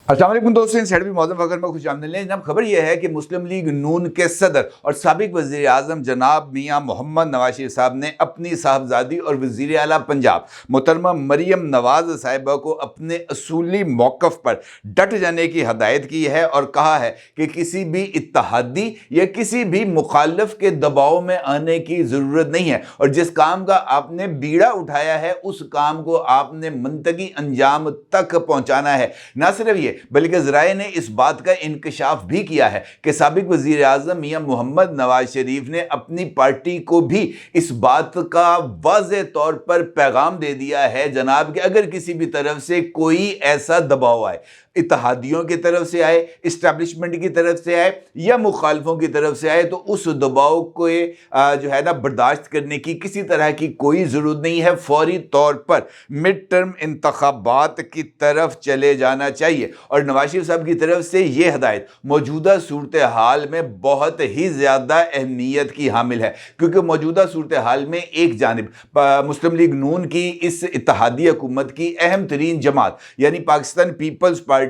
अस्सलाम वालेकुम दोस्तों, इन भी मौजूद वक्त में खुश आमदीद लें। जनाब, खबर यह है कि मुस्लिम लीग नून के सदर और साबिक वज़ीर आज़म जनाब मियाँ मोहम्मद नवाज शरीफ साहब ने अपनी साहबजादी और वज़ीर आला पंजाब मोहतरमा मरियम नवाज साहिबा को अपने असूली मौक़िफ़ पर डट जाने की हदायत की है और कहा है कि किसी भी इत्तेहादी या किसी भी मुखालिफ के दबाव में आने की ज़रूरत नहीं है और जिस काम का आपने बीड़ा उठाया है उस काम को आपने मंतकी अंजाम तक पहुँचाना है। ना सिर्फ ये बल्कि ज़राए ने इस बात का इंकशाफ भी किया है कि साबिक वज़ीर आज़म मियाँ मोहम्मद नवाज शरीफ ने अपनी पार्टी को भी इस बात का वाज़ेह तौर पर पैगाम दे दिया है जनाब कि अगर किसी भी तरफ से कोई ऐसा दबाव आए, इत्तेहादियों की तरफ से आए, इस्टेब्लिशमेंट की तरफ से आए या मुखालफों की तरफ से आए, तो उस दबाव को जो है ना बर्दाश्त करने की किसी तरह की कोई ज़रूरत नहीं है। फौरी तौर पर मिड टर्म इंतखाबात की तरफ चले जाना चाहिए। और नवाज शरीफ साहब की तरफ से ये हदायत मौजूदा सूरत हाल में बहुत ही ज़्यादा अहमियत की हामिल है, क्योंकि मौजूदा सूरत हाल में एक जानिब मुस्लिम लीग नून की इस इत्तेहादी हुकूमत की अहम तरीन जमात यानी पाकिस्तान पीपल्स पार्टी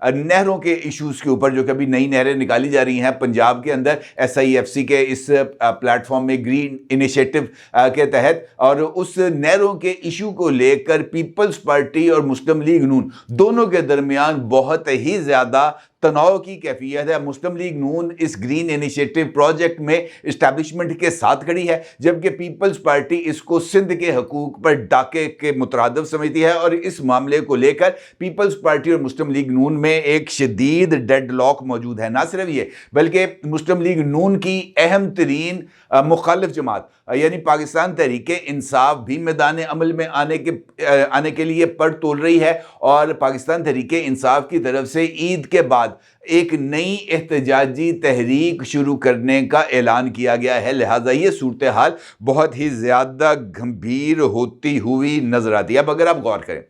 नहरों के इशूज़ के ऊपर, जो कभी नई नहरें निकाली जा रही हैं पंजाब के अंदर SIFC के इस प्लेटफॉर्म में ग्रीन इनिशिएटिव के तहत, और उस नहरों के इशू को लेकर पीपल्स पार्टी और मुस्लिम लीग नून दोनों के दरमियान बहुत ही ज़्यादा तनाव की कैफियत है। मुस्लिम लीग नून इस ग्रीन इनिशिएटिव प्रोजेक्ट में इस्टेब्लिशमेंट के साथ खड़ी है, जबकि पीपल्स पार्टी इसको सिंध के हकूक पर डाके के मुतरादिफ समझती है और इस मामले को लेकर पीपल्स पार्टी और मुस्लिम लीग नून में एक शदीद डेडलॉक मौजूद है। ना सिर्फ ये बल्कि मुस्लिम लीग नून की अहम तरीन मुखालिफ जमात यानी पाकिस्तान तहरीके इंसाफ भी मैदान अमल में आने के लिए पर तोल रही है और पाकिस्तान तहरीके इंसाफ की तरफ से ईद के बाद एक नई एहतजाजी तहरीक शुरू करने का ऐलान किया गया है। लिहाजा ये सूरत हाल बहुत ही ज़्यादा गंभीर होती हुई नजर आती है। अब अगर आप गौर करें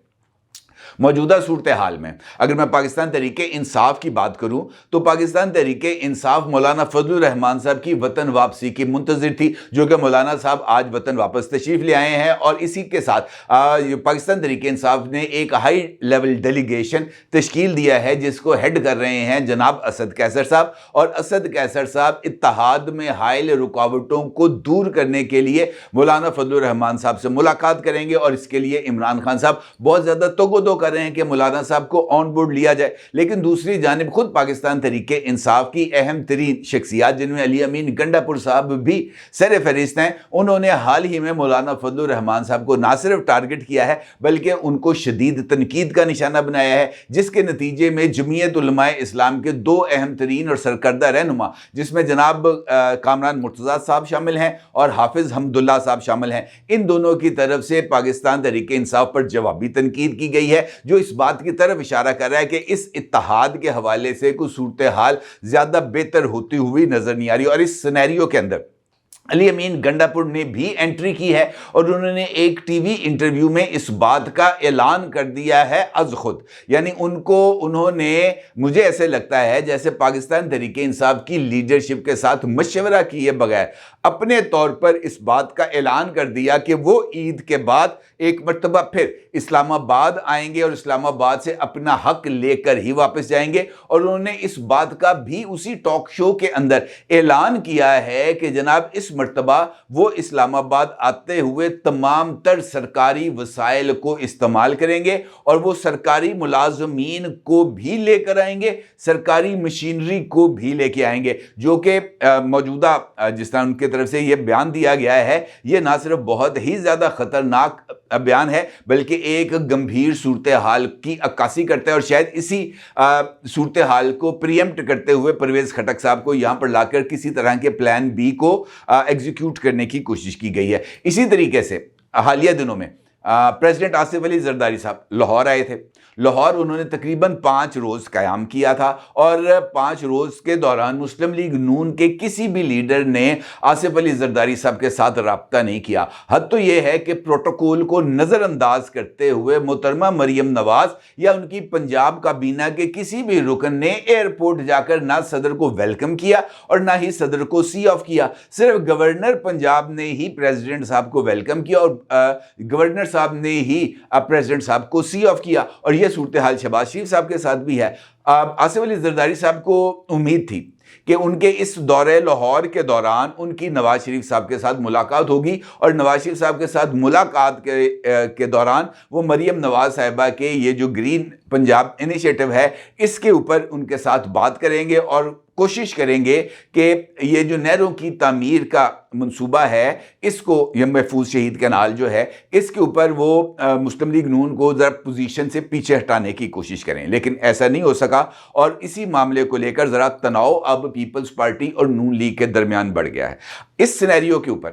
मौजूदा सूरत हाल में, अगर मैं पाकिस्तान तहरीके इंसाफ की बात करूं तो पाकिस्तान तहरीके इंसाफ मौलाना फजलुर रहमान साहब की वतन वापसी की मुंतज़िर थी, जो कि मौलाना साहब आज वतन वापस तशरीफ़ ले आए हैं। और इसी के साथ पाकिस्तान तहरीके इंसाफ ने एक हाई लेवल डेलीगेशन तश्कील दिया है जिसको हेड कर रहे हैं जनाब असद कैसर साहब। और असद कैसर साहब इत्तेहाद में हाइल रुकावटों को दूर करने के लिए मौलाना फजलुर रहमान साहब से मुलाकात करेंगे और इसके लिए इमरान खान साहब बहुत ज़्यादा तोगोदो कर रहे हैं कि मौलाना साहब को ऑन बोर्ड लिया जाए। लेकिन दूसरी जानिब खुद पाकिस्तान तहरीके इंसाफ की अहम तरीन शख्सियात जिनमें अली अमीन गंडापुर साहब भी सर फहरिस्त हैं, उन्होंने हाल ही में मौलाना फजलुर रहमान साहब को ना सिर्फ टारगेट किया है बल्कि उनको शदीद तनकीद का निशाना बनाया है, जिसके नतीजे में जमीयत उलमाए इस्लाम के दो अहम तरीन और सरकर्दा रहनुमा जिसमें जनाब कामरान मुर्तज़ा साहब शामिल हैं और हाफिज़ हमदुल्ला साहब शामिल हैं, इन दोनों की तरफ से पाकिस्तान तहरीके इंसाफ पर जवाबी तनकीद की गई है, जो इस बात की तरफ इशारा कर रहा है कि इस इत्तेहाद के हवाले से कुछ सूरत हाल ज़्यादा बेहतर होती हुई नजर नहीं आ रही। और इस सिनेरियो के अंदर अली अमीन गंडापुर ने भी एंट्री की है और उन्होंने एक टीवी इंटरव्यू में इस बात का ऐलान कर दिया है अज खुद, यानी उन्होंने मुझे ऐसे लगता है जैसे पाकिस्तान तहरीके इंसाफ की लीडरशिप के साथ मशवरा किए बगैर अपने तौर पर इस बात का ऐलान कर दिया कि वो ईद के बाद एक मरतबा फिर इस्लामाबाद आएंगे और इस्लामाबाद से अपना हक लेकर ही वापस जाएंगे। और उन्होंने इस बात का भी उसी टॉक शो के अंदर ऐलान किया है कि जनाब इस मरतबा वो इस्लामाबाद आते हुए तमाम तर सरकारी वसाइल को इस्तेमाल करेंगे और वो सरकारी मुलाजमीन को भी लेकर आएंगे, सरकारी मशीनरी को भी लेके आएंगे, जो कि मौजूदा जिस तरह उनके तरफ से ये बयान दिया गया है, ये ना सिर्फ बहुत ही ज़्यादा ख़तरनाक बयान है बल्कि एक गंभीर सूरत हाल की अक्कासी करता है। और शायद इसी सूरत हाल को प्रीएम्प्ट करते हुए परवेज़ खटक साहब को यहाँ पर लाकर किसी तरह के प्लान बी को एग्जीक्यूट करने की कोशिश की गई है। इसी तरीके से हालिया दिनों में प्रेसिडेंट आसिफ अली जरदारी साहब लाहौर आए थे। लाहौर उन्होंने तकरीबन 5 रोज़ क़याम किया था और 5 रोज़ के दौरान मुस्लिम लीग नून के किसी भी लीडर ने आसिफ अली जरदारी साहब के साथ रब्ता नहीं किया। हद तो यह है कि प्रोटोकॉल को नज़रअंदाज करते हुए मोहतरमा मरियम नवाज या उनकी पंजाब काबीना के किसी भी रुकन ने एयरपोर्ट जाकर ना सदर को वेलकम किया और ना ही सदर को सी ऑफ किया। सिर्फ गवर्नर पंजाब ने ही प्रेसिडेंट साहब को वेलकम किया और गवर्नर صاحب نے ہی پریزیڈنٹ صاحب کو سی آف کیا، اور یہ صورتحال شہباز شریف صاحب کے ساتھ بھی ہے۔ آصف علی زرداری صاحب کو امید تھی کہ ان کے اس دورے لاہور کے دوران ان کی نواز شریف صاحب کے ساتھ ملاقات ہوگی، اور نواز شریف صاحب کے ساتھ ملاقات کے دوران وہ مریم نواز صاحبہ کے یہ جو گرین پنجاب انیشیٹو ہے اس کے اوپر ان کے ساتھ بات کریں گے، اور کوشش کریں گے کہ یہ جو نہروں کی تعمیر کا منصوبہ ہے اس کو، یہ محفوظ شہید کینال جو ہے اس کے اوپر وہ مسلم لیگ نون کو ذرا پوزیشن سے پیچھے ہٹانے کی کوشش کریں، لیکن ایسا نہیں ہو سکا، اور اسی معاملے کو لے کر ذرا تناؤ اب پیپلز پارٹی اور نون لیگ کے درمیان بڑھ گیا ہے۔ اس سینیریو کے اوپر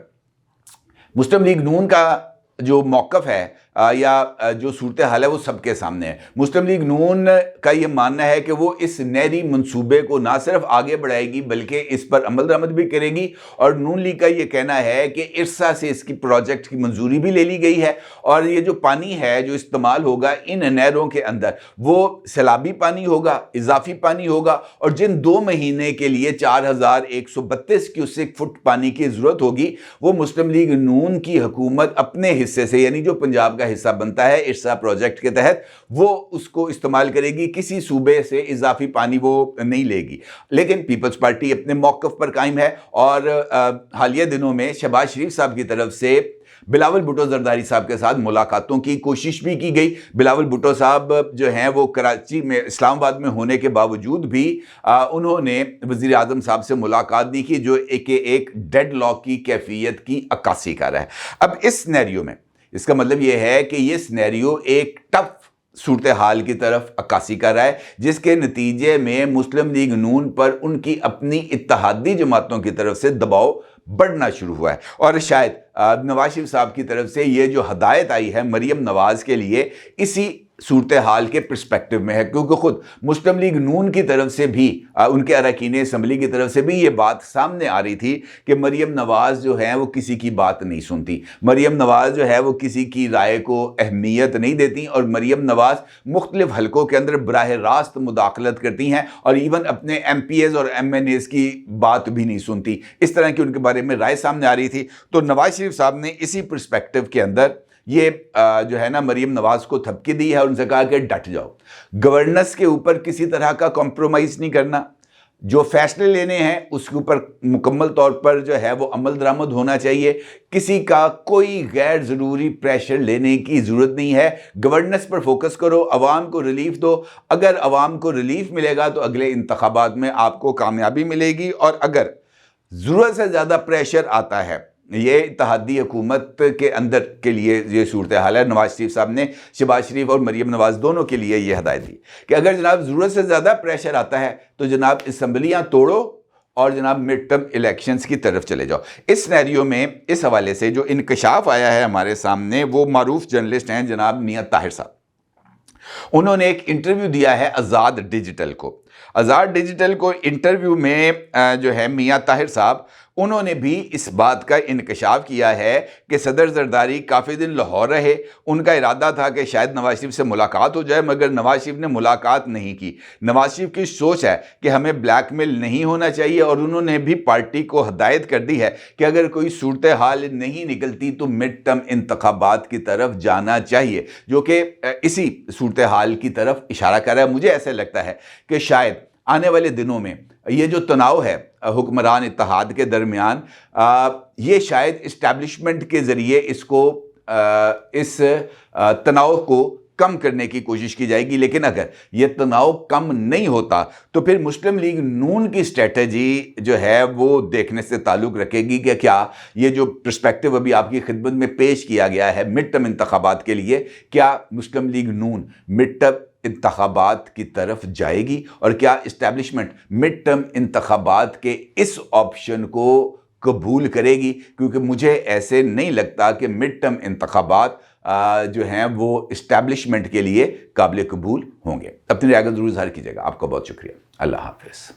مسلم لیگ نون کا جو موقف ہے یا جو صورتحال ہے وہ سب کے سامنے ہے۔ مسلم لیگ نون کا یہ ماننا ہے کہ وہ اس نہری منصوبے کو نہ صرف آگے بڑھائے گی بلکہ اس پر عمل درآمد بھی کرے گی، اور نون لیگ کا یہ کہنا ہے کہ ارسا سے اس کی پروجیکٹ کی منظوری بھی لے لی گئی ہے، اور یہ جو پانی ہے جو استعمال ہوگا ان نہروں کے اندر وہ سیلابی پانی ہوگا، اضافی پانی ہوگا، اور جن 2 مہینے کے لیے 4132 کیوسک فٹ پانی کی ضرورت ہوگی وہ مسلم لیگ نون کی حکومت اپنے حصے سے، یعنی جو پنجاب کا حصہ بنتا ہے ارسا پروجیکٹ کے تحت، وہ اس کو استعمال کرے گی، کسی صوبے سے اضافی پانی وہ نہیں لے گی۔ لیکن پیپلز پارٹی اپنے موقف پر قائم ہے، اور حالیہ دنوں میں شہباز شریف صاحب کی طرف سے بلاول بھٹو زرداری صاحب کے ساتھ ملاقاتوں کی کوشش بھی کی گئی۔ بلاول بھٹو صاحب جو ہیں وہ کراچی میں، اسلام آباد میں ہونے کے باوجود بھی انہوں نے وزیر اعظم صاحب سے ملاقات نہیں کی، جو ایک ڈیڈ لاک کی کیفیت کی عکاسی کر رہا ہے۔ اب اس سینیریو میں اس کا مطلب یہ ہے کہ یہ سینیریو ایک ٹف صورتحال کی طرف عکاسی کر رہا ہے، جس کے نتیجے میں مسلم لیگ نون پر ان کی اپنی اتحادی جماعتوں کی طرف سے دباؤ بڑھنا شروع ہوا ہے، اور شاید نواز شریف صاحب کی طرف سے یہ جو ہدایت آئی ہے مریم نواز کے لیے اسی صورتحال کے پرسپیکٹو میں ہے، کیونکہ خود مسلم لیگ نون کی طرف سے بھی، ان کے اراکین اسمبلی کی طرف سے بھی یہ بات سامنے آ رہی تھی کہ مریم نواز جو ہے وہ کسی کی بات نہیں سنتی، مریم نواز جو ہے وہ کسی کی رائے کو اہمیت نہیں دیتی، اور مریم نواز مختلف حلقوں کے اندر براہ راست مداخلت کرتی ہیں، اور ایون اپنے ایم پی ایز اور ایم این ایز کی بات بھی نہیں سنتی، اس طرح کی ان کے بارے میں رائے سامنے آ رہی تھی۔ تو نواز شریف صاحب نے اسی پرسپیکٹو کے اندر یہ جو ہے نا مریم نواز کو تھپکی دی ہے، اور ان سے کہا کہ ڈٹ جاؤ، گورننس کے اوپر کسی طرح کا کمپرومائز نہیں کرنا، جو فیصلے لینے ہیں اس کے اوپر مکمل طور پر جو ہے وہ عمل درآمد ہونا چاہیے، کسی کا کوئی غیر ضروری پریشر لینے کی ضرورت نہیں ہے، گورننس پر فوکس کرو، عوام کو ریلیف دو، اگر عوام کو ریلیف ملے گا تو اگلے انتخابات میں آپ کو کامیابی ملے گی، اور اگر ضرورت سے زیادہ پریشر آتا ہے، یہ اتحادی حکومت کے اندر کے لیے یہ صورتحال ہے۔ نواز شریف صاحب نے شہباز شریف اور مریم نواز دونوں کے لیے یہ ہدایت دی کہ اگر جناب ضرورت سے زیادہ پریشر آتا ہے تو جناب اسمبلیاں توڑو اور جناب مڈ ٹرم الیکشنز کی طرف چلے جاؤ۔ اس سینیریو میں اس حوالے سے جو انکشاف آیا ہے ہمارے سامنے، وہ معروف جرنلسٹ ہیں جناب میاں طاہر صاحب، انہوں نے ایک انٹرویو دیا ہے آزاد ڈیجیٹل کو۔ آزاد ڈیجیٹل کو انٹرویو میں جو ہے میاں طاہر صاحب، انہوں نے بھی اس بات کا انکشاف کیا ہے کہ صدر زرداری کافی دن لاہور رہے، ان کا ارادہ تھا کہ شاید نواز شریف سے ملاقات ہو جائے، مگر نواز شریف نے ملاقات نہیں کی۔ نواز شریف کی سوچ ہے کہ ہمیں بلیک میل نہیں ہونا چاہیے، اور انہوں نے بھی پارٹی کو ہدایت کر دی ہے کہ اگر کوئی صورتحال نہیں نکلتی تو مڈ ٹرم انتخابات کی طرف جانا چاہیے، جو کہ اسی صورتحال کی طرف اشارہ کر رہا ہے۔ مجھے ایسے لگتا ہے کہ شاید آنے والے دنوں میں یہ جو تناؤ ہے حکمران اتحاد کے درمیان، یہ شاید اسٹیبلشمنٹ کے ذریعے اس تناؤ کو کم کرنے کی کوشش کی جائے گی، لیکن اگر یہ تناؤ کم نہیں ہوتا تو پھر مسلم لیگ نون کی اسٹریٹجی جو ہے وہ دیکھنے سے تعلق رکھے گی کہ کیا یہ جو پرسپیکٹو ابھی آپ کی خدمت میں پیش کیا گیا ہے مڈ ٹرم انتخابات کے لیے، کیا مسلم لیگ نون مڈ ٹرم انتخابات کی طرف جائے گی، اور کیا اسٹیبلشمنٹ مڈ ٹرم انتخابات کے اس آپشن کو قبول کرے گی؟ کیونکہ مجھے ایسے نہیں لگتا کہ مڈ ٹرم انتخابات جو ہیں وہ اسٹیبلشمنٹ کے لیے قابل قبول ہوں گے۔ اپنی رائے کا ضرور اظہار کیجیے گا۔ آپ کا بہت شکریہ۔ اللہ حافظ۔